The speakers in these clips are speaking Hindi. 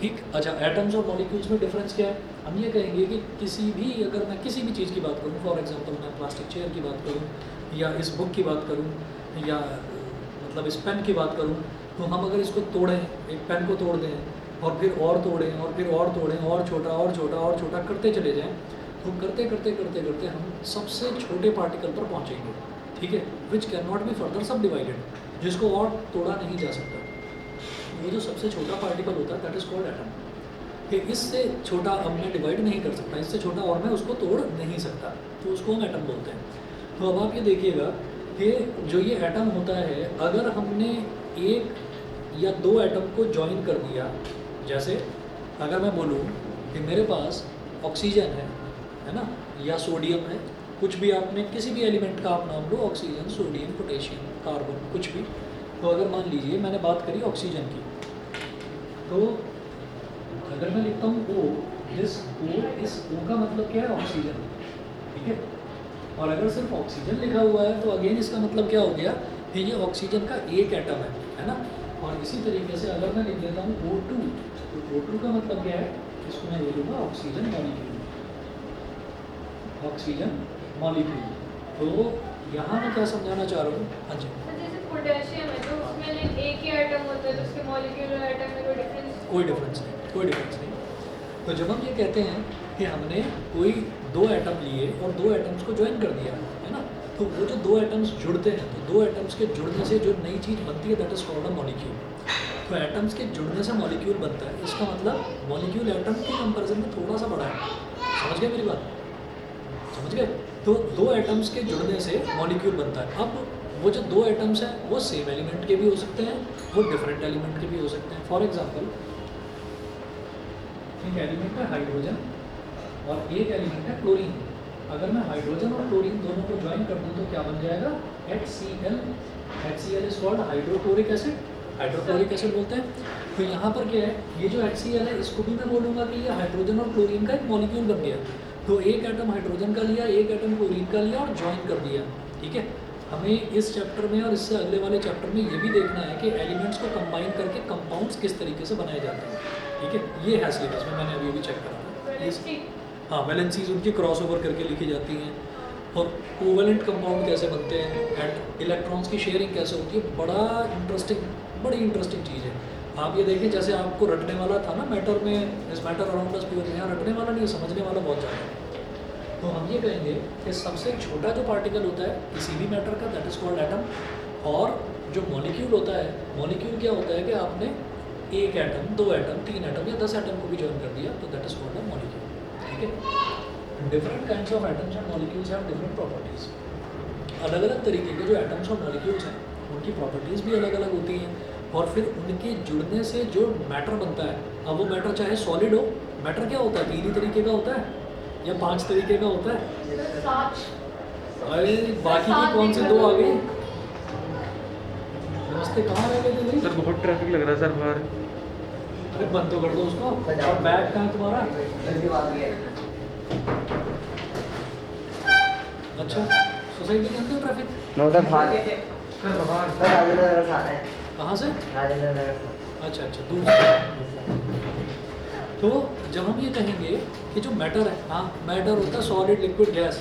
ठीक। अच्छा, एटम्स और मॉलिक्यूल्स में डिफरेंस क्या है? हम ये कहेंगे कि किसी भी, अगर मैं किसी भी चीज़ की बात करूँ, फॉर एग्जांपल मैं प्लास्टिक चेयर की बात करूँ या इस बुक की बात करूँ या मतलब इस पेन की बात करूँ, तो हम अगर इसको तोड़ें, एक पेन को तोड़ दें और फिर और तोड़ें और फिर और तोड़ें और छोटा और छोटा और छोटा करते चले जाएं, तो करते करते करते करते हम सबसे छोटे पार्टिकल पर पहुँचेंगे, ठीक है, which can not be further सब डिवाइडेड, जिसको और तोड़ा नहीं जा सकता। वो जो सबसे छोटा पार्टिकल होता है दैट इज़ कॉल्ड एटम, कि इससे छोटा अब मैं डिवाइड नहीं कर सकता, इससे छोटा और मैं उसको तोड़ नहीं सकता, तो उसको हम एटम बोलते हैं। तो अब आप ये देखिएगा कि जो ये एटम होता है, अगर हमने एक या दो एटम को ज्वाइन कर दिया, जैसे अगर मैं बोलूँ कि मेरे पास ऑक्सीजन है ना, या सोडियम है, कुछ भी आपने किसी भी एलिमेंट का आप नाम लो, ऑक्सीजन, सोडियम, पोटेशियम, कार्बन, कुछ भी। तो अगर मान लीजिए मैंने बात करी ऑक्सीजन की, तो अगर मैं लिखता हूँ O, इस O का मतलब क्या है? ऑक्सीजन, ठीक है। और अगर सिर्फ ऑक्सीजन लिखा हुआ है तो अगेन इसका मतलब क्या हो गया कि ये ऑक्सीजन का एक एटम है ना। और इसी तरीके से अगर मैं लिख देता हूँ O2, तो O2 का मतलब क्या है? इसको मैं बोलूँगा ऑक्सीजन मॉलिक्यूल, ऑक्सीजन मॉलिक्यूल। तो यहाँ मैं क्या समझाना चाह रहा हूँ? हाँ जी। जैसे पोटेशियम है तो उसमें एक ही एटम होता है, तो उसके मॉलिक्यूलर एटम में कोई डिफरेंस? कोई डिफरेंस नहीं, कोई डिफरेंस नहीं। तो जब हम ये कहते हैं कि हमने कोई दो एटम लिए और दो एटम्स को ज्वाइन कर दिया, है ना, तो वो जो दो एटम्स जुड़ते हैं, तो दो एटम्स के जुड़ने से जो नई चीज़ बनती है that is called a molecule. तो एटम्स के जुड़ने से मॉलिक्यूल बनता है, इसका मतलब मॉलिक्यूल एटम के कंपैरिजन में थोड़ा सा बड़ा है। समझ गए मेरी बात? समझ गए? तो दो एटम्स के जुड़ने से मॉलिक्यूल बनता है। अब वो जो दो एटम्स हैं वो सेम एलिमेंट के भी हो सकते हैं, वो डिफरेंट एलिमेंट के भी हो सकते हैं। फॉर एग्जाम्पल, एक एलिमेंट है हाइड्रोजन और एक एलिमेंट है क्लोरीन। अगर मैं हाइड्रोजन और क्लोरीन दोनों को ज्वाइन कर दूं तो क्या बन जाएगा? HCl। HCl is called hydrochloric acid, hydrochloric acid बोलते हैं। तो यहाँ पर क्या है, ये जो HCl है इसको भी मैं बोलूँगा कि ये हाइड्रोजन और क्लोरीन का एक मॉलिक्यूल बन गया। तो एक एटम हाइड्रोजन का लिया, एक एटम क्लोरीन का लिया और ज्वाइन कर दिया, ठीक है। हमें इस चैप्टर में और इससे अगले वाले चैप्टर में ये भी देखना है कि एलिमेंट्स को कंबाइन करके कंपाउंड्स किस तरीके से बनाए जाते हैं, ठीक है। ये है सिलेबस में, मैंने अभी भी चेक करा। हाँ, वैलेंसीज उनकी क्रॉस ओवर करके लिखी जाती हैं, और कोवेलेंट कंपाउंड कैसे बनते हैं एंड इलेक्ट्रॉन्स की शेयरिंग कैसे होती है। बड़ी इंटरेस्टिंग चीज़ है। आप ये देखिए, जैसे आपको रटने वाला था ना मैटर में, इस मैटर अराउंड अस प्योर में, यहाँ रटने वाला नहीं, समझने वाला बहुत ज़्यादा है। तो हम ये कहेंगे कि सबसे छोटा जो पार्टिकल होता है किसी भी मैटर का दैट इज़ कॉल्ड एटम, और जो मॉलिक्यूल होता है, मॉलिक्यूल क्या होता है कि आपने एक एटम, दो एटम, तीन एटम या 10 एटम को भी ज्वाइन कर दिया तो that is called a molecule, ठीक है। Different kinds of atoms and molecules have different properties. अलग अलग तरीके के जो एटम्स और मॉलिक्यूल्स हैं उनकी प्रॉपर्टीज़ भी अलग अलग होती हैं, और फिर उनके जुड़ने से जो मैटर बनता है, अब वो मैटर चाहे सॉलिड हो, मैटर क्या होता है? 3 ही तरीके का होता है या 5 तरीके का होता है? अरे बाकी की कौन से दो आ गए? नमस्ते, कहाँ रह गए थे? सर बहुत ट्रैफिक लग रहा है सर बाहर। अरे बंद तो कर दो उसको। और बैग कहाँ है तुम्हारा? अच्छा, सोसाइटी के अंदर ट्रैफिक? कहाँ से? अच्छा अच्छा, दूर से। तो जब हम ये कहेंगे कि जो मैटर है, हाँ मैटर होता है सॉलिड, लिक्विड, गैस,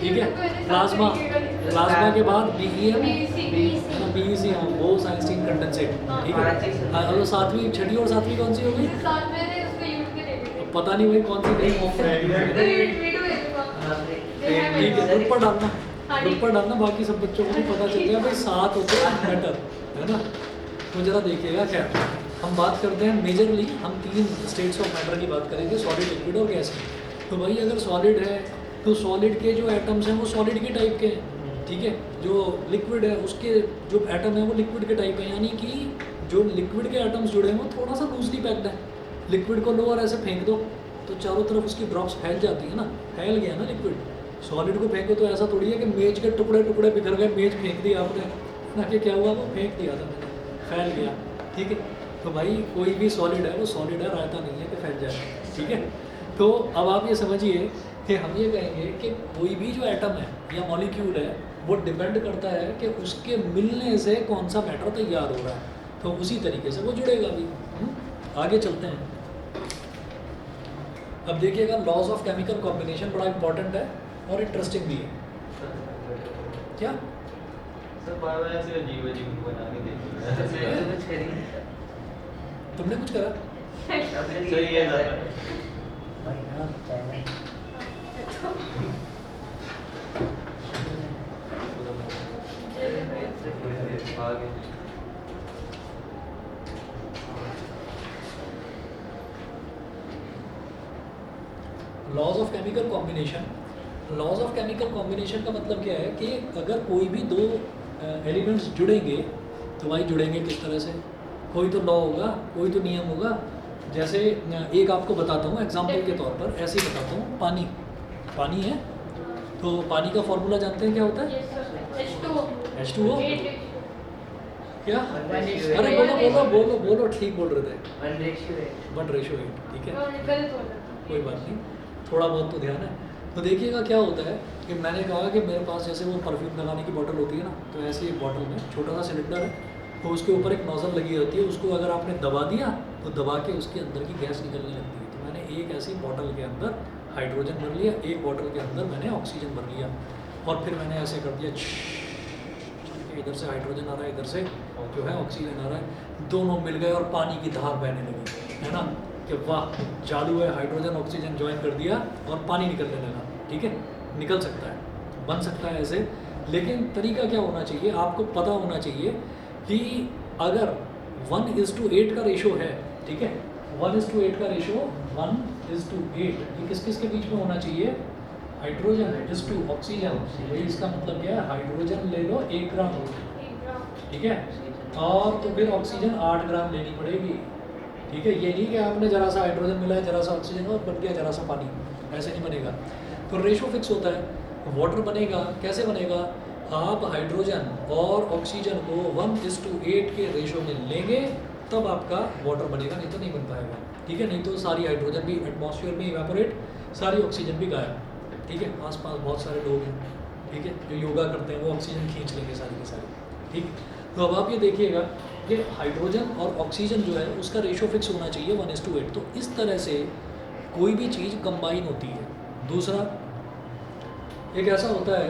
ठीक है। प्लाज्मा, प्लाज्मा के बाद BEC, हाँ वो साइंस्टीन कंडेंसेट, ठीक है। और सातवीं, छठी और सातवीं कौन सी होगी? पता नहीं भाई कौन सी नहीं फॉर्म रहेगी, ठीक है। ग्रुप पर डालना, ग्रुप पर डालना, बाकी सब बच्चों को भी पता चल गया भाई 7 होते हैं मैटर, है ना। तो जरा देखिएगा, क्या हम बात करते हैं मेजरली, हम 3 स्टेट्स ऑफ मैटर की बात करेंगे, सॉलिड, लिक्विड और गैस की। तो भाई अगर सॉलिड है तो सॉलिड के जो एटम्स हैं वो सॉलिड के टाइप के हैं, ठीक है। जो लिक्विड है उसके जो एटम है वो लिक्विड के टाइप के हैं, यानी कि जो लिक्विड के एटम्स जुड़े हैं वो थोड़ा सा लूजली पैक्ड है। लिक्विड को लो और ऐसे फेंक दो तो चारों तरफ उसकी ड्रॉप्स फैल जाती है ना, फैल गया ना लिक्विड। सॉलिड को फेंको तो ऐसा थोड़ी है कि मेज के टुकड़े टुकड़े बिखर गए, मेज फेंक दिया आपने ना, कि क्या हुआ, वो फेंक दिया था मैंने, फैल गया, ठीक है। तो भाई कोई भी सॉलिड है वो सॉलिड है, रायता नहीं है कि फैल जाए, ठीक है। तो अब आप ये समझिए कि हम ये कहेंगे कि कोई भी जो एटम है या मॉलिक्यूल है वो डिपेंड करता है कि उसके मिलने से कौन सा मैटर तैयार हो रहा है, तो उसी तरीके से वो जुड़ेगा भी। आगे चलते हैं। अब देखिएगा लॉज ऑफ केमिकल कॉम्बिनेशन बड़ा इंपॉर्टेंट है और इंटरेस्टिंग भी है। क्या सर बार-बार ऐसे अजीब-अजीब बना के देखिए। कुछ करेंगे तुमने कुछ करा? सर ये ज़्यादा भाई हाँ पहले आगे laws of chemical combination, laws of chemical combination का मतलब क्या है कि अगर कोई भी दो एलिमेंट्स जुड़ेंगे तो भाई जुड़ेंगे किस तरह से, कोई तो लॉ होगा, कोई तो नियम होगा। जैसे एक आपको बताता हूँ एग्जांपल के तौर पर, ऐसे ही बताता हूँ। पानी, पानी है तो पानी का फॉर्मूला जानते हैं क्या होता है? H2O। क्या? अरे बोलो बोलो बोलो बोलो, ठीक बोल रहे थे, 1:8, ठीक है, कोई बात नहीं, थोड़ा बहुत तो ध्यान है। तो देखिएगा क्या होता है कि मैंने कहा कि मेरे पास जैसे वो परफ्यूम लगाने की बोतल होती है ना, तो ऐसी एक बोतल में छोटा सा सिलेंडर है, तो उसके ऊपर एक नोजल लगी होती है, उसको अगर आपने दबा दिया तो दबा के उसके अंदर की गैस निकलने लगती है। तो मैंने एक ऐसी बोतल के अंदर हाइड्रोजन भर लिया, एक बोतल के अंदर मैंने ऑक्सीजन भर लिया, और फिर मैंने ऐसे कर दिया, इधर से हाइड्रोजन आ रहा है, इधर से जो है ऑक्सीजन आ रहा है, दोनों मिल गए और पानी की धार बहने लगी, है ना, कि वाह चालू है, हाइड्रोजन ऑक्सीजन ज्वाइन कर दिया और पानी निकलने लगा। ठीक है, निकल सकता है, बन सकता है ऐसे, लेकिन तरीका क्या होना चाहिए, आपको पता होना चाहिए कि अगर 1:8 का रेशो है, ठीक है, 1:8 का रेशो 1:8, ये किस किस के बीच में होना चाहिए? Hydrogen is to oxygen. वही इसका मतलब क्या है, हाइड्रोजन ले लो 1 ग्राम, ठीक है, और तो फिर ऑक्सीजन 8 ग्राम लेनी पड़ेगी। ठीक है, ये नहीं कि आपने जरा सा हाइड्रोजन मिलाया, जरा सा ऑक्सीजन और बन गया जरा सा पानी, ऐसे नहीं बनेगा। तो रेशो फिक्स होता है। वाटर बनेगा कैसे बनेगा, आप हाइड्रोजन और ऑक्सीजन को 1:8 के रेशो में लेंगे तब आपका वाटर बनेगा, नहीं तो नहीं बन पाएगा। ठीक है, नहीं तो सारी हाइड्रोजन भी एटमॉस्फेयर में इवेपोरेट, सारी ऑक्सीजन भी गायब। ठीक है, आसपास बहुत सारे लोग हैं, ठीक है, जो योगा करते हैं, वो ऑक्सीजन खींच लेंगे सारी की सारी। ठीक, तो अब आप ये देखिएगा कि हाइड्रोजन और ऑक्सीजन जो है उसका रेशो फिक्स होना चाहिए 1:8। तो इस तरह से कोई भी चीज़ कंबाइन होती है। दूसरा एक ऐसा होता है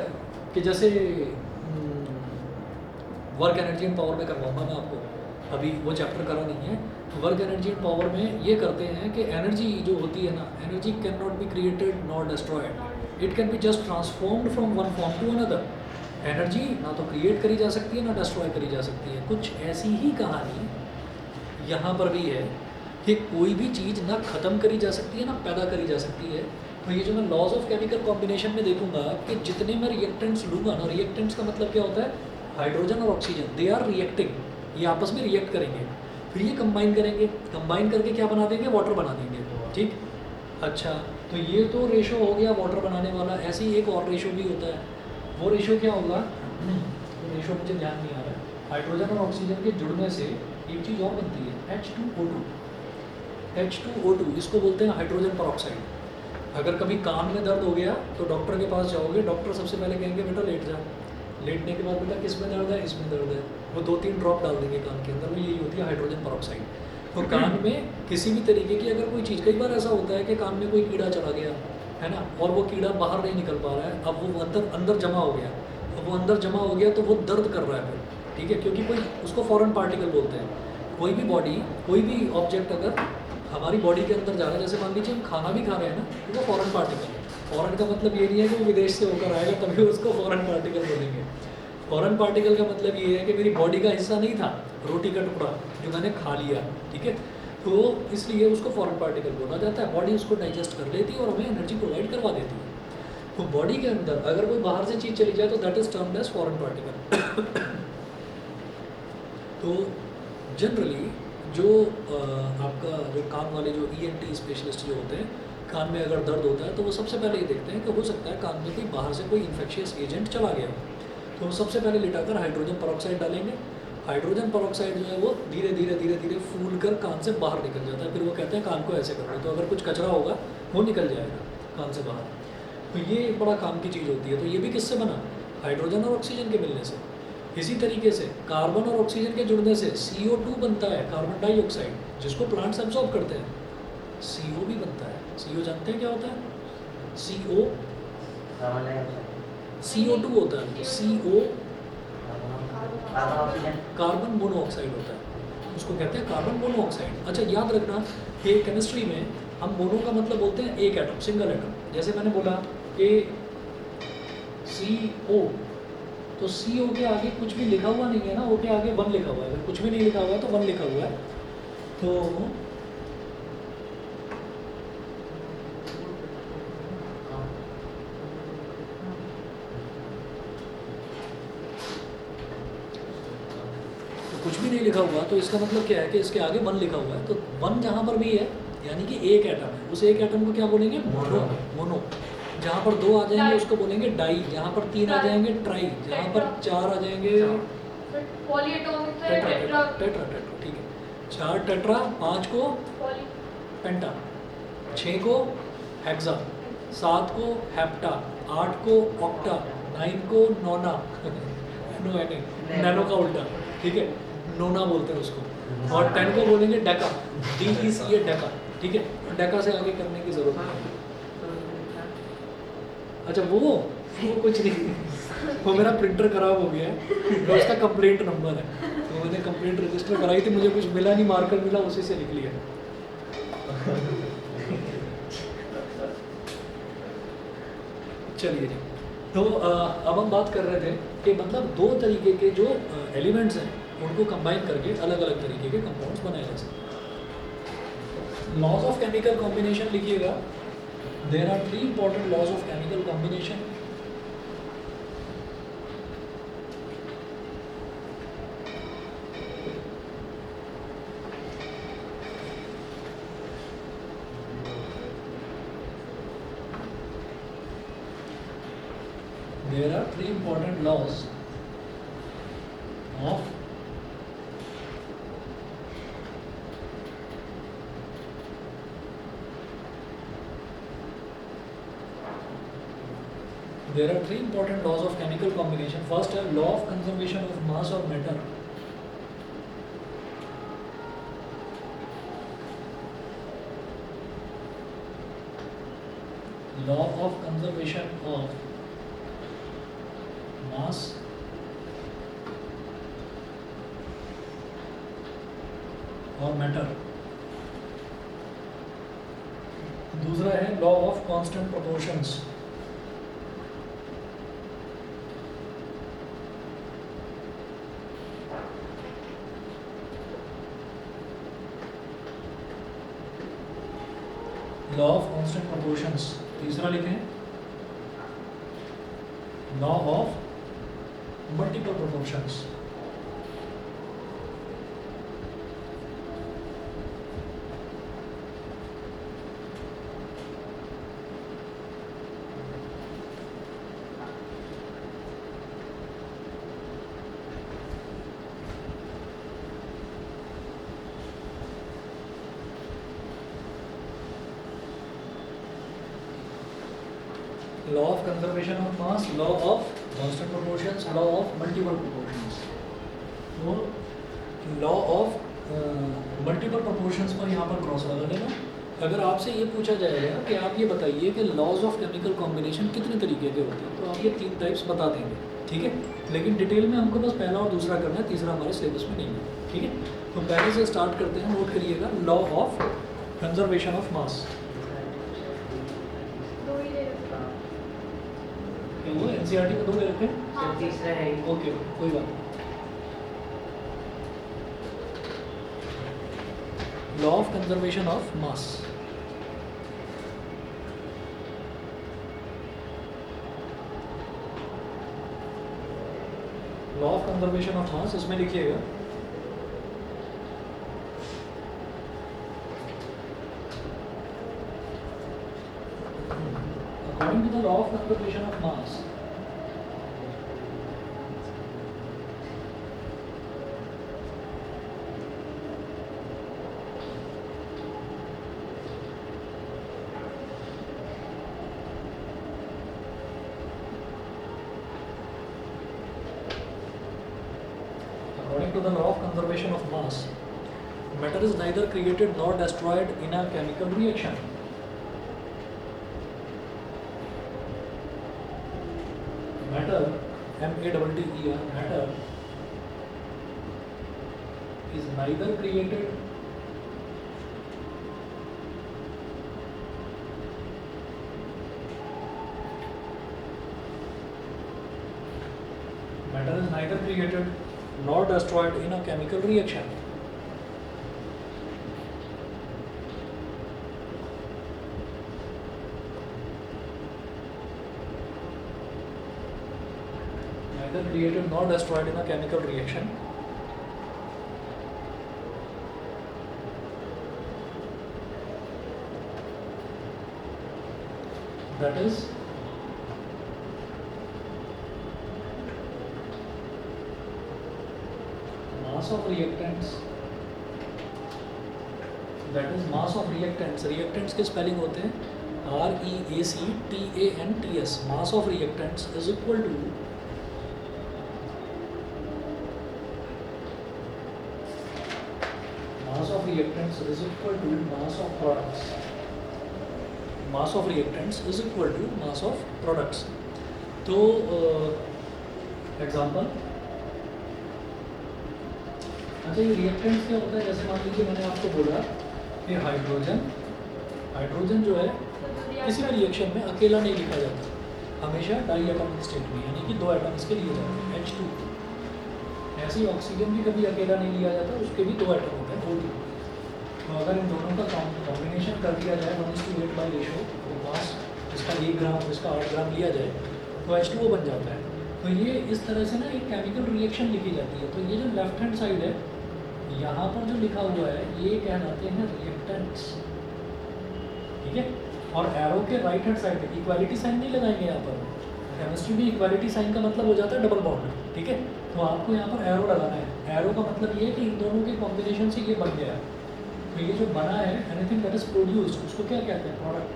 कि जैसे वर्क एनर्जी एंड पावर में करवाऊंगा मैं आपको, अभी वो चैप्टर करा नहीं है। वर्क एनर्जी एंड पावर में ये करते हैं कि एनर्जी जो होती है ना, energy can not be created not destroyed, it can be just transformed from one form to another. Energy ना तो क्रिएट करी जा सकती है ना डिस्ट्रॉय करी जा सकती है। कुछ ऐसी ही कहानी यहाँ पर भी है कि कोई भी चीज़ ना ख़त्म करी जा सकती है ना पैदा करी जा सकती है। तो ये जो मैं लॉज ऑफ केमिकल कॉम्बिनेशन में देखूंगा कि जितने मैं रिएक्टेंट्स लूँगा ना, रिएक्टेंट्स का मतलब क्या होता है, हाइड्रोजन और ऑक्सीजन दे आर रिएक्टिंग, ये आपस में रिएक्ट करेंगे, फिर ये कंबाइन करेंगे, कंबाइन करके क्या बना देंगे, वाटर बना देंगे। ठीक, अच्छा, तो ये तो रेशो हो गया वाटर बनाने वाला। ऐसे ही एक और रेशो भी होता है, वो रेशो क्या होगा, तो रेशो मुझे ध्यान नहीं आ रहा है। हाइड्रोजन और ऑक्सीजन के जुड़ने से एक चीज़ और बनती है, H2O2। H2O2 इसको बोलते हैं हाइड्रोजन परऑक्साइड। अगर कभी कान में दर्द हो गया तो डॉक्टर के पास जाओगे, डॉक्टर सबसे पहले कहेंगे बेटा लेट जा, लेटने के बाद बेटा किस में दर्द है, इसमें दर्द है, वो 2-3 ड्रॉप डाल देंगे कान के अंदर, वो यही होती है हाइड्रोजन परऑक्साइड। तो कान में किसी भी तरीके की अगर कोई चीज़, कई बार ऐसा होता है कि कान में कोई कीड़ा चला गया है ना, और वो कीड़ा बाहर नहीं निकल पा रहा है, अब वो अंदर जमा हो गया, अब वो अंदर जमा हो गया तो वो दर्द कर रहा है फिर। ठीक है, क्योंकि कोई उसको फॉरेन पार्टिकल बोलते हैं। कोई भी बॉडी, कोई भी ऑब्जेक्ट अगर हमारी बॉडी के अंदर जा रहा है, जैसे मान लीजिए हम खाना भी खा रहे हैं ना, तो वो फॉरेन पार्टिकल है। फॉरेन का मतलब ये नहीं है कि वो विदेश से होकर आएगा तभी उसको फॉरेन पार्टिकल बोलेंगे। फॉरेन पार्टिकल का मतलब ये है कि मेरी बॉडी का हिस्सा नहीं था, रोटी का टुकड़ा जो मैंने खा लिया, ठीक है, तो इसलिए उसको फॉरेन पार्टिकल बोला जाता है। बॉडी उसको डाइजेस्ट कर लेती है और हमें एनर्जी प्रोवाइड करवा देती है। तो बॉडी के अंदर अगर कोई बाहर से चीज़ चली जाए तो that is termed as foreign particle. तो जनरली जो आपका जो कान वाले जो ENT स्पेशलिस्ट जो होते हैं, कान में अगर दर्द होता है तो वो सबसे पहले ये देखते हैं कि हो सकता है कान में कोई बाहर से कोई इन्फेक्शियस एजेंट चला गया हो, तो वो सबसे पहले लिटाकर हाइड्रोजन परऑक्साइड डालेंगे। हाइड्रोजन परऑक्साइड जो है वो धीरे धीरे धीरे धीरे फूल कर कान से बाहर निकल जाता है। फिर वो कहते हैं कान को ऐसे करना, तो अगर कुछ कचरा होगा वो निकल जाएगा कान से बाहर। तो ये एक बड़ा काम की चीज़ होती है। तो ये भी किससे बना, हाइड्रोजन और ऑक्सीजन के मिलने से। इसी तरीके से कार्बन और ऑक्सीजन के जुड़ने से CO2 बनता है, कार्बन डाइऑक्साइड, जिसको प्लांट्स एब्जॉर्ब करते हैं। CO भी बनता है। CO जानते हैं क्या होता है? CO कार्बन डाइऑक्साइड, CO2 होता है। CO carbon oxygen, carbon monoxide होता है, उसको कहते हैं कार्बन मोनोऑक्साइड। अच्छा याद रखना कि केमिस्ट्री में हम मोनो का मतलब बोलते हैं एक एटम, सिंगल एटम। जैसे मैंने बोला कि CO, तो CO के आगे कुछ भी लिखा हुआ नहीं है ना, O के आगे 1 लिखा हुआ है। अगर कुछ भी नहीं लिखा हुआ है तो 1 लिखा हुआ है। तो कुछ भी नहीं लिखा हुआ तो इसका मतलब क्या है कि इसके आगे 1 लिखा हुआ है। तो 1 जहाँ पर भी है यानी कि एक एटम है, उस एक एटम को क्या बोलेंगे? मोनो। मोनो। जहाँ पर 2 आ जाएंगे डाई। उसको बोलेंगे डाई, जहाँ पर 3 आ जाएंगे ट्राई, जहाँ पर 4 आ जाएंगे फिर पॉलीएटॉमिक तो टेट्रा। टेट्रा। टेट्रा टेट्रा ठीक है, 4 टेट्रा, 5 को पॉली पेंटा, 6 को हेक्सा, 7 को हेप्टा, 8 को ऑक्टा, 9 को नोना नैनो का उल्टा, ठीक है, नोना बोलते हैं उसको। और 10 को बोलेंगे डेका, DECA डेका, ठीक है। डेका से आगे करने की जरूरत नहीं। अच्छा वो कुछ नहीं, वो मेरा प्रिंटर खराब हो गया है, तो उसका कंप्लेंट नंबर है, तो मैंने कंप्लेंट रजिस्टर कराई थी, मुझे कुछ मिला नहीं, मार्कर मिला, उसी से लिख लिया। चलिए जी, तो अब हम बात कर रहे थे कि मतलब 2 तरीके के जो एलिमेंट्स हैं उनको कंबाइन करके अलग अलग तरीके के कंपाउंड्स बनाए जा सकते हैं। लॉज ऑफ केमिकल कॉम्बिनेशन लिखिएगा। There are 3 important laws of chemical combination. There are 3 important laws of chemical combination. First है law of conservation of mass or matter. Law of conservation of mass और मैटर। दूसरा है law of constant proportions. Law of constant proportions. तीसरा लिखें law of multiple proportions. law of conservation of mass, law of constant proportions, law of multiple proportions। तो लॉ ऑफ मल्टीपल प्रोपोर्शंस पर यहाँ पर क्रॉस लगा लेना। अगर आपसे ये पूछा जाएगा कि आप ये बताइए कि लॉज ऑफ केमिकल कॉम्बिनेशन कितने तरीके के होते हैं, तो आप ये 3 टाइप्स बता देंगे, ठीक है। लेकिन डिटेल में हमको बस पहला और दूसरा करना है, तीसरा हमारे सिलेबस में नहीं है, ठीक है। तो पहले से स्टार्ट करते हैं, नोट करिएगा। लॉ ऑफ कंजर्वेशन ऑफ मास, दो ही दे रखा। वो NCERT में 2 ले रखे हैं, हाँ। तीसरा है ओके कोई बात नहीं। Law of conservation of mass, law of conservation of mass, इसमें लिखिएगा according to the law of conservation of mass, according to the law of conservation of mass, Matter is neither created nor destroyed in a chemical reaction. Matter, M-A-T-T-E-R, matter is neither created nor destroyed in a chemical reaction. Neither created nor destroyed in a chemical reaction. That is mass of reactants. That is mass of reactants. Reactants के spelling होते हैं REACTANTS. Mass of reactants is equal to mass of reactants is equal to mass of products. Mass of reactants is equal to mass of products. तो एग्जाम्पल, अच्छा ये रिएक्टेंट्स क्या होता है? जैसे मान लीजिए मैंने आपको बोला कि हाइड्रोजन जो है किसी भी रिएक्शन में अकेला नहीं लिखा जाता, हमेशा डाई एटॉमिक स्टेट में, यानी कि 2 एटम्स के लिए जाते हैं H2। ऐसे ही ऑक्सीजन भी कभी अकेला नहीं लिया जाता, उसके भी 2 एटम होते हैं O2। तो अगर इन दोनों का कॉम्बिनेशन कर दिया जाए 1:8 बाई रेशो, तो मास इसका 1 ग्राम इसका 8 ग्राम लिया जाए तो H2O बन जाता है। तो ये इस तरह से ना एक केमिकल रिएक्शन लिखी जाती है। तो ये जो लेफ्ट हैंड साइड है, यहाँ पर जो लिखा हुआ है ये कहलाते हैं रिएक्टेंट्स, ठीक है। और एरो के राइट हैंड साइड में इक्वालिटी साइन नहीं लगाएंगे यहाँ पर। केमिस्ट्री में इक्वालिटी साइन का मतलब हो जाता है डबल बॉन्ड, ठीक है। तो आपको यहाँ पर एरो लगाना है। एरो का मतलब ये है कि इन दोनों के कॉम्बिनेशन से ये बन गया है। तो ये जो बना है एनीथिंग दैट इज प्रोड्यूस्ड, उसको क्या कहते हैं? प्रोडक्ट।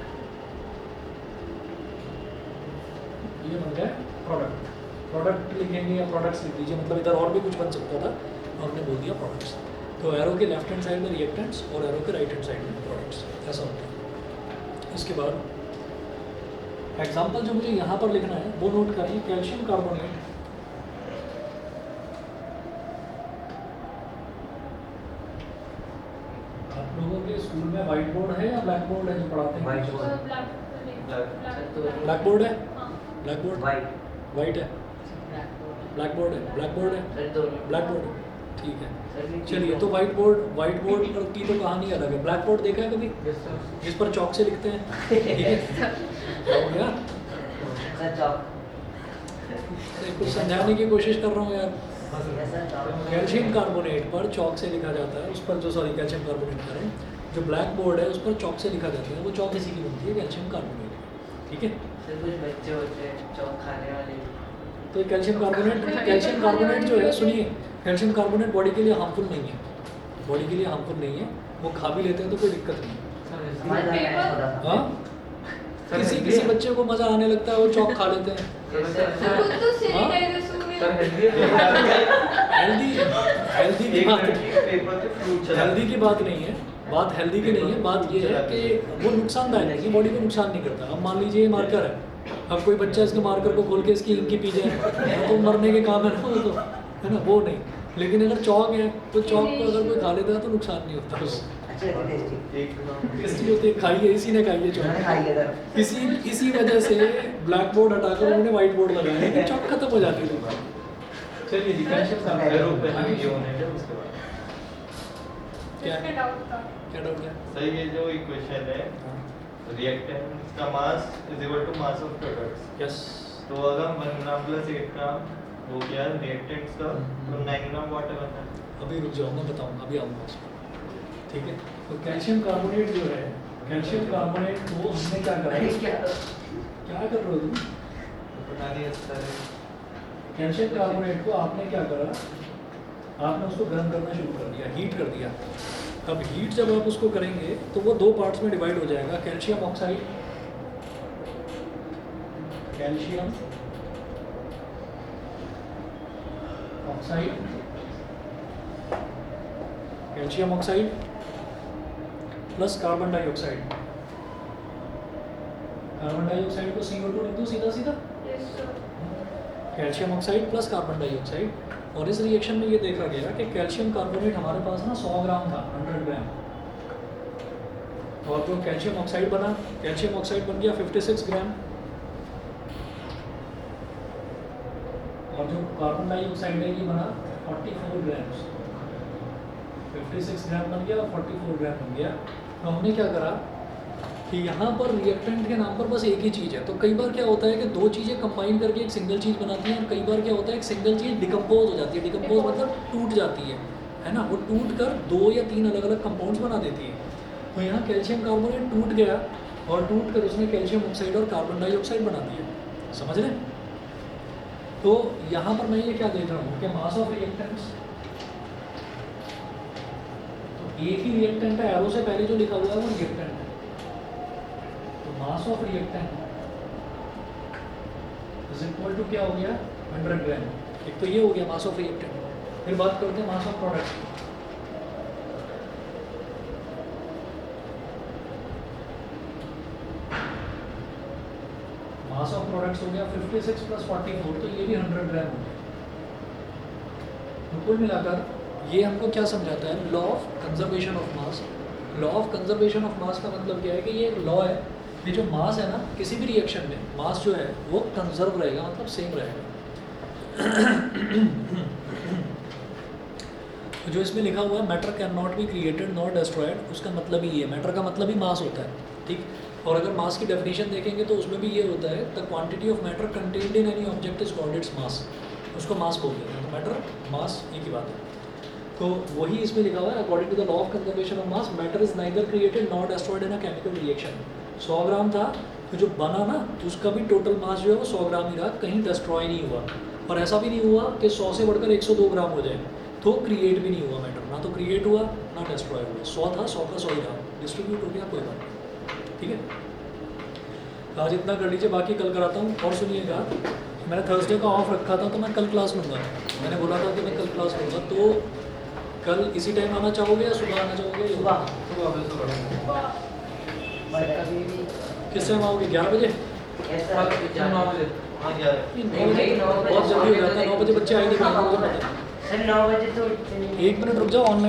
ये बन गया प्रोडक्ट। प्रोडक्ट लिखेंगे या प्रोडक्ट्स लिख दीजिए, मतलब इधर और भी कुछ बन सकता था, हमने बोल दिया प्रोडक्ट्स। तो एरो के लेफ्ट हैंड साइड में रिएक्टेंट्स और एरो के राइट हैंड साइड में प्रोडक्ट्स, ऐसा होता है। इसके बाद एग्जाम्पल जो मुझे यहाँ पर लिखना है वो नोट करिए। कैल्शियम कार्बोनेट, आप लोगों के स्कूल में व्हाइट बोर्ड है या ब्लैक बोर्ड है जो पढ़ाते हैं? White board. ब्लैक बोर्ड है, हाँ। ब्लैक बोर्ड वाइट वाइट है, ब्लैक बोर्ड है, ब्लैक बोर्ड है, सर दोनों ब्लैक बोर्ड है, ठीक है। सर ये चलिए, तो व्हाइट बोर्ड पर की तो कहानी अलग है। ब्लैक बोर्ड देखा है कभी, जिस पर चौक से लिखते हैं? ठीक है, हो गया। सर चौक कुछ समझाने की कोशिश कर रहा हूँ यार। यस सर चौक कैल्शियम कार्बोनेट पर चौक से लिखा जाता है, उस पर जो कैल्शियम कार्बोनेट करें, जो ब्लैक बोर्ड है उस पर चौक से लिखा जाता है, वो चौक इसी की बनती है, कैल्शियम कार्बोनेट, ठीक है। सर कुछ बच्चे होते हैं चौक खाने वाले। तो कैल्शियम कार्बोनेट जो है, सुनिए, कैल्शियम कार्बोनेट बॉडी के लिए हार्मफुल नहीं है, बॉडी के लिए हार्मफुल नहीं है, वो खा भी लेते हैं तो कोई दिक्कत नहीं। हमारे घर में ऐसा होता था। हाँ, किसी बच्चे को मजा आने लगता है, वो चौक खा लेते हैं। खुद तो सैनिटाइजर सूंघने हेल्दी की बात पेपर पे फ्रूट चला हेल्दी की बात नहीं है, बात हेल्दी की नहीं है, बात ये है कि वो नुकसानदायक है, ये बॉडी को नुकसान नहीं करता। अब मान लीजिए ये मार्कर है, अब कोई बच्चा इसके मार्कर को खोल के इसकी इंकी पी जाए तो मरने के काम है ना, वो तो है ना, वो नहीं। लेकिन अगर चौक है तो चौक को अगर कोई खा लेता है तो नुकसान नहीं होता उससे। अच्छे लगते टेस्टी। टेस्टी होते हैं, खाइए, इसी ने खाइए मैंने चौक। खाई है सर। इसी वजह से ब्लैक बोर्ड हटाकर उन्होंने व्हाइट बोर्ड लगाया, लेकिन चौक खत्म हो जाती है। चलिए जी, कैल्शियम एरो पे आगे ये होने के उसके बाद क्या इसमें डाउट था। क्या डाउट है? सही, ये जो इक्वेशन है रिएक्टेंट्स का mass is equal to mass of products. Yes, तो अगर 1 ग्राम प्लस 8 ग्राम हो गया रिएक्टेंट्स का, तो 9 ग्राम वाटर बनता है। अभी रुक जाओ, मैं बताऊंगा, अभी आऊँगा उसको, ठीक है। तो कैल्शियम कार्बोनेट जो है, कैल्शियम कार्बोनेट को हमने क्या करा, क्या कर रहे हो तुम? पता नहीं इसका कैल्शियम कार्बोनेट को आपने क्या करा, आपने उसको गर्म करना शुरू कर दिया, हीट कर दिया। अब हीट जब आप उसको करेंगे तो वो 2 पार्ट्स में डिवाइड हो जाएगा, calcium oxide, calcium oxide calcium oxide plus carbon dioxide. Carbon dioxide को CO2 लिख दो सीधा सीधा, Yes, sir. Calcium oxide plus carbon dioxide. और इस रिएक्शन में ये देखा गया कि कैल्शियम कार्बोनेट हमारे पास ना 100 ग्राम था, 100 ग्राम। और जो कैल्शियम ऑक्साइड बना, कैल्शियम ऑक्साइड बन गया 56 ग्राम। और जो कार्बन डाइऑक्साइड है ये बना 44 ग्राम। 56 ग्राम बन गया और 44 ग्राम बन गया। तो हमने क्या करा कि यहाँ पर रिएक्टेंट के नाम पर बस एक ही चीज़ है। तो कई बार क्या होता है कि दो चीज़ें कंबाइन करके एक सिंगल चीज़ बनाती हैं, और कई बार क्या होता है एक सिंगल चीज़ डिकम्पोज हो जाती है। डिकम्पोज मतलब टूट जाती है ना, वो टूट कर 2 या 3 अलग अलग कंपाउंड्स बना देती है। तो यहाँ कैल्शियम कार्बोनेट टूट गया और टूट कर उसने कैल्शियम ऑक्साइड और कार्बन डाइऑक्साइड बना दिया। समझ रहे हैं? तो यहाँ पर मैं ये क्या देख रहा हूँ कि मास ऑफ रिएक्टेंट्स, तो एक ही रिएक्टेंट है, एरो से पहले जो लिखा हुआ है वो रिएक्टेंट है। तो mass of reactant is equal to क्या हो गया 100 ग्राम। एक तो ये हो गया मास ऑफ रिएक्टेंट। फिर बात करते हैं mass of product. Mass of products हो गया 56 प्लस 44, तो ये भी 100 ग्राम हो गया। तो कुल मिलाकर ये हमको क्या समझाता है, law of conservation of mass. Law of conservation of मास का मतलब क्या है कि ये एक लॉ है, ये जो मास है ना किसी भी रिएक्शन में मास जो है वो कंजर्व रहेगा, मतलब सेम रहेगा। तो जो इसमें लिखा हुआ है matter can not be created not destroyed, उसका मतलब ही ये, मैटर का मतलब ही मास होता है, ठीक। और अगर मास की डेफिनेशन देखेंगे तो उसमें भी ये होता है the quantity of matter contained in any object is called its mass. उसको मास बोलते हैं। तो मैटर मास एक ही बात है। तो वही इसमें लिखा हुआ है according to the law of conservation of mass matter is neither created not destroyed in a chemical reaction. 100 gram था तो जो बना ना उसका भी टोटल मास जो है वो 100 ग्राम ही रहा, कहीं डिस्ट्रॉय नहीं हुआ। और ऐसा भी नहीं हुआ कि 100 से बढ़कर 102 ग्राम हो जाए, तो क्रिएट भी नहीं हुआ मैटर, ना तो क्रिएट हुआ ना डिस्ट्रॉय हुआ। 100 था, 100 का 100 ही रहा, डिस्ट्रीब्यूट हो गया, कोई बात नहीं, ठीक है। आज इतना कर लीजिए, बाकी कल कराता हूँ। और सुनिएगा, मैंने थर्सडे का ऑफ रखा था तो मैं कल क्लास लूँगा। मैंने बोला था कि मैं कल क्लास लूँगा, तो कल इसी टाइम आना चाहोगे या सुबह आना चाहोगे? सुबह। किस टाइम आओगे? 11 बजे? ऐसा हाँ 9 बजे। हाँ 11 नहीं, 9 बजे बहुत जल्दी हो जाता है, 9 बजे बच्चे आए नहीं पाएंगे मुझे पता है। सर 9 बजे तो 1 मिनट रुक जाओ, ऑनलाइन